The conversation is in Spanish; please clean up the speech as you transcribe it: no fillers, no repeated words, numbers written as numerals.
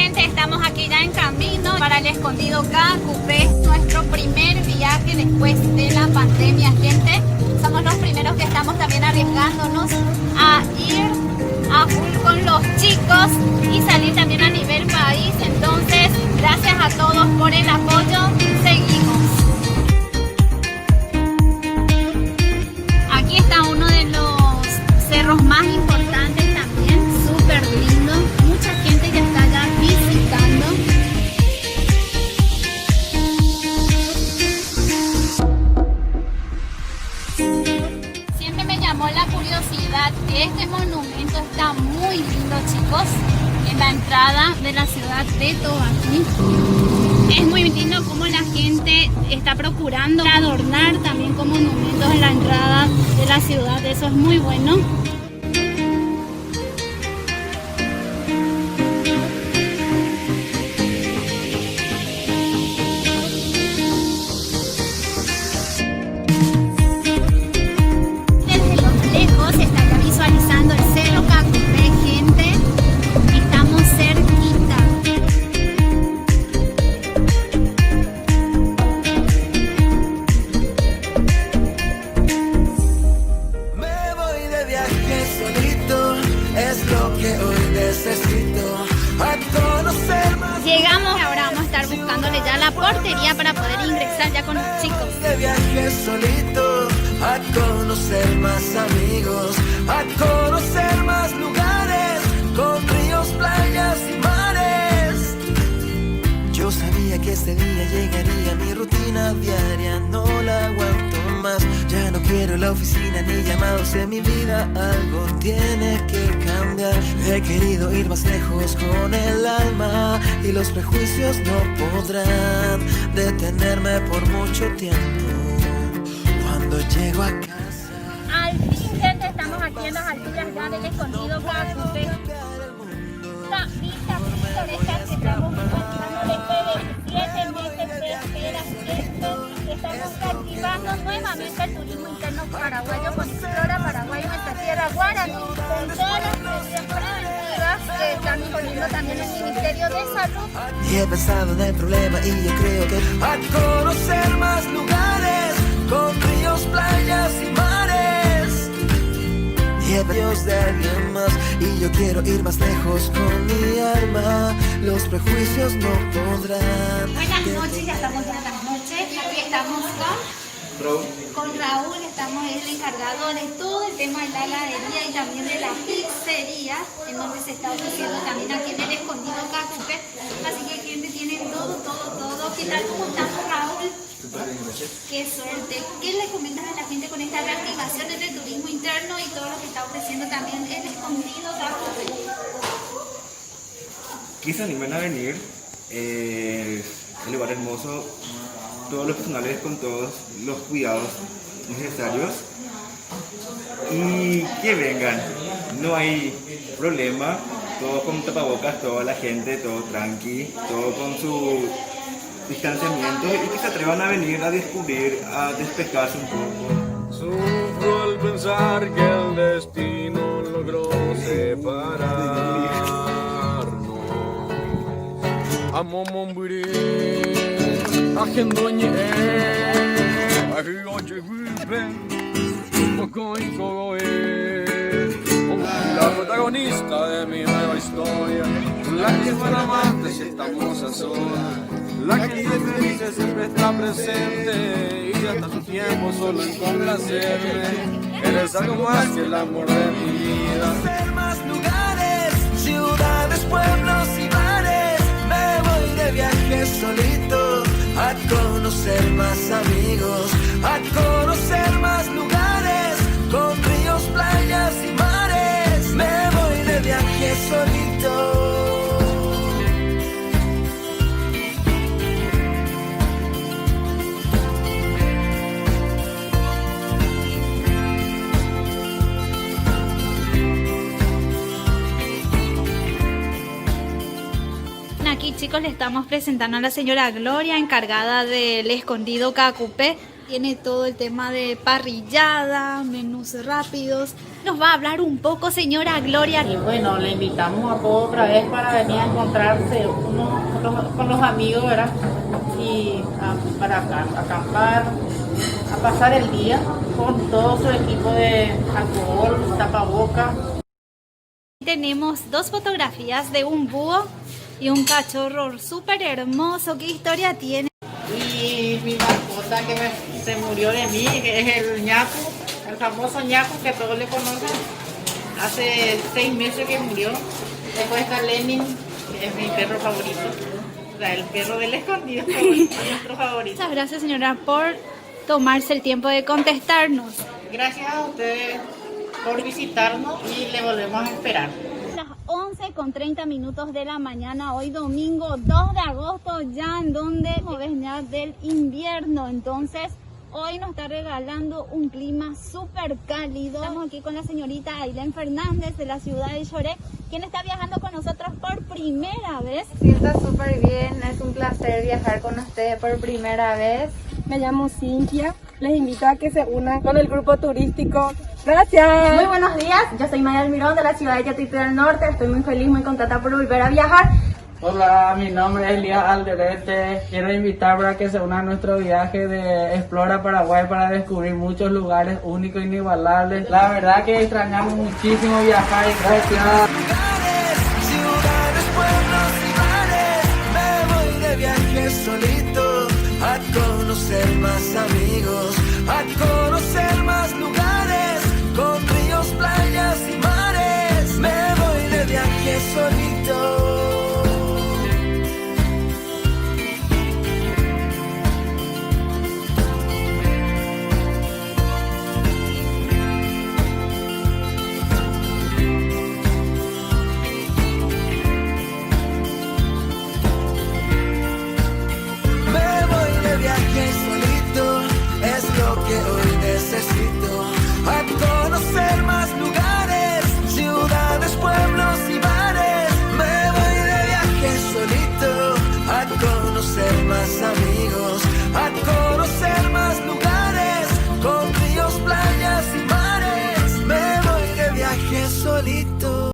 gente, estamos aquí ya en camino para el Escondido Cacupé. Nuestro primer viaje después de la pandemia, gente. Somos los primeros que estamos también arriesgándonos a ir a full con los chicos y salir también a nivel país. Entonces, gracias a todos por el apoyo. Seguimos. Aquí está uno de los cerros más importantes también, súper lindo. Mucha gente que está allá visitando. Siempre me llamó la curiosidad que este monumento está muy lindo, chicos, en la entrada de la ciudad de Tobatí. Es muy lindo como la gente está procurando adornar también con monumentos en la entrada de la ciudad. Eso es muy bueno. Desde lo lejos se está visualizando el Cerro Cacupé, gente. Estamos cerquita. Me voy de viaje solito, es lo que hoy necesito, a conocer más. Llegamos, ahora vamos a estar buscándole ya la portería para poder ingresar ya con los chicos. De viaje solito, a conocer más amigos, a conocer más lugares, con ríos, playas y mares. Yo sabía que este día llegaría, mi rutina diaria no la aguanto más. Ya no quiero la oficina ni llamados en mi vida, algo tiene que cambiar. He querido ir más lejos con el alma y los prejuicios no podrán detenerme por mucho tiempo. Cuando llego a casa, Al fin, gente, estamos aquí en las alturas ya del Escondido Cacupé. Esta vista pintoresca que estamos pasando después de 7 meses de espera, gente. Estamos reactivando nuevamente el turismo interno paraguayo con Explora Paraguay, nuestra tierra guaraní, con todas las medidas preventivas que están imponiendo también el Ministerio de Salud. y he pensado en el problema y yo creo que a conocer más lugares, con ríos, playas y mares. Y he pedido de alguien más y yo quiero ir más lejos con mi alma. Los prejuicios no podrán. Buenas noches, ya estamos en las noches. Aquí estamos con Raúl, estamos el encargado de todo el tema de la heladería y también de la pizzería, en donde se está ofreciendo también aquí en el Escondido Cacupé. Así que gente tiene todo. ¿Qué tal? ¿Cómo estamos, Raúl? Qué suerte. ¿Qué le comentas a la gente con esta reactivación en el turismo interno y todo lo que está ofreciendo también el Escondido Cacupé? Que se animen a venir, el lugar hermoso, todos los personales con todos los cuidados necesarios y que vengan, no hay problema, todo con tapabocas, toda la gente, todo tranqui, todo con su distanciamiento y que se atrevan a venir a descubrir, a despejarse un poco. Sufro al pensar que el destino logró separarnos. Amo momburi, agendoñe, agioche viven, poco y la protagonista de mi nueva historia, la que fue la amante si estamos a solas, la que de felices siempre está presente y gasta su tiempo solo en complacerme. Eres algo más que el amor de mi vida. Conocer más lugares, ciudades, pueblos y mares. Me voy de viaje solito, a conocer más amigos, a conocer más lugares, con ríos, playas y mares. Me voy de viaje solito. Aquí, chicos, le estamos presentando a la señora Gloria, encargada del Escondido Cacupé. Tiene todo el tema de parrillada, menús rápidos. Nos va a hablar un poco, señora Gloria. Y bueno, le invitamos a todos otra vez para venir a encontrarse con los amigos, ¿verdad? Y para acampar, a pasar el día con todo su equipo de alcohol, tapaboca. Tenemos 2 fotografías de un búho y un cachorro súper hermoso. ¿Qué historia tiene? Y mi mascota que se murió de mí, que es el ñaco, el famoso ñaco que todos le conocen. Hace 6 meses que murió. Después está Lenin, que es mi perro favorito. O sea, el perro del escondido favorito, nuestro favorito. Muchas gracias, señora, por tomarse el tiempo de contestarnos. Gracias a ustedes por visitarnos y le volvemos a esperar. Las 11:30 de la mañana, hoy domingo 2 de agosto, ya en donde ves ya del invierno. Entonces, hoy nos está regalando un clima súper cálido. Estamos aquí con la señorita Ailén Fernández de la ciudad de Lloré, quien está viajando con nosotros por primera vez. Siento súper bien, es un placer viajar con ustedes por primera vez. Me llamo Cintia, les invito a que se unan con el grupo turístico. Gracias. Muy buenos días, yo soy Maya Almirón de la ciudad de Yatite del Norte. Estoy muy feliz, muy contenta por volver a viajar. Hola, mi nombre es Elías Alderete. Quiero invitar para que se una a nuestro viaje de Explora Paraguay para descubrir muchos lugares únicos e inigualables. La verdad que extrañamos muchísimo viajar y gracias. Ciudades, pueblos y mares, me voy de viaje solito a conocer más amigos, a conocer más lugares con ríos, playas y mares. Me voy de viaje solito. Que hoy necesito a conocer más lugares, ciudades, pueblos y mares. Me voy de viaje solito a conocer más amigos.